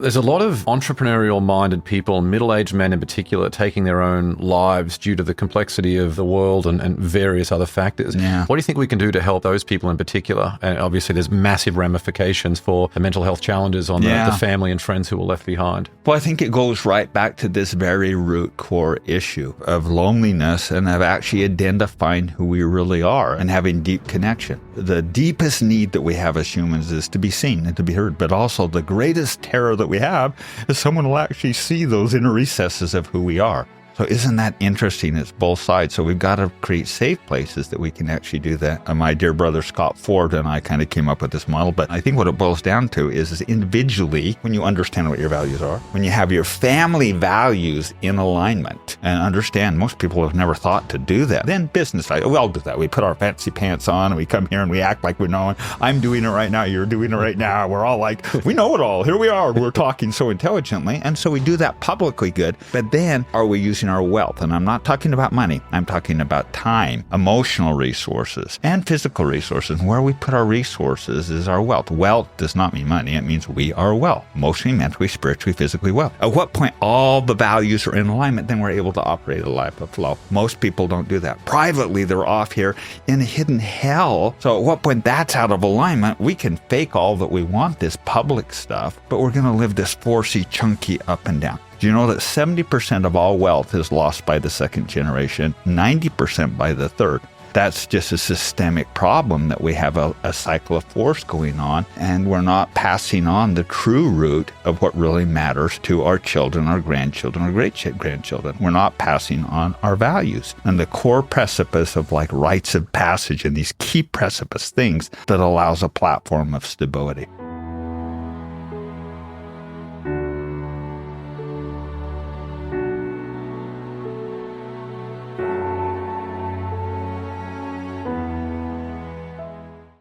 There's a lot of entrepreneurial-minded people, middle-aged men in particular, taking their own lives due to the complexity of the world and various other factors. Yeah. What do you think we can do to help those people in particular? And obviously, there's massive ramifications for the mental health challenges on the family and friends who were left behind. Well, I think it goes right back to this very root core issue of loneliness and of actually identifying who we really are and having deep connection. The deepest need that we have as humans is to be seen and to be heard, but also the greatest terror that we have is someone will actually see those inner recesses of who we are. So isn't that interesting? It's both sides. So we've got to create safe places that we can actually do that. My dear brother Scott Ford and I kind of came up with this model, but I think what it boils down to is individually, when you understand what your values are, when you have your family values in alignment and understand, most people have never thought to do that. Then business, we all do that. We put our fancy pants on and we come here and we act like we know. I'm doing it right now. You're doing it right now. We're all like, we know it all. Here we are. We're talking so intelligently. And so we do that publicly good. But then are we using our wealth? And I'm not talking about money. I'm talking about time, emotional resources, and physical resources. And where we put our resources is our wealth. Wealth does not mean money. It means we are well, emotionally, mentally, spiritually, physically well. At what point all the values are in alignment, then we're able to operate a life of flow. Most people don't do that. Privately, they're off here in a hidden hell. So at what point that's out of alignment, we can fake all that we want, this public stuff, but we're going to live this forcey, chunky up and down. Do you know that 70% of all wealth is lost by the second generation, 90% by the third? That's just a systemic problem that we have a cycle of force going on, and we're not passing on the true root of what really matters to our children, our grandchildren, our great-grandchildren. We're not passing on our values and the core precipice of like rites of passage and these key precipice things that allows a platform of stability.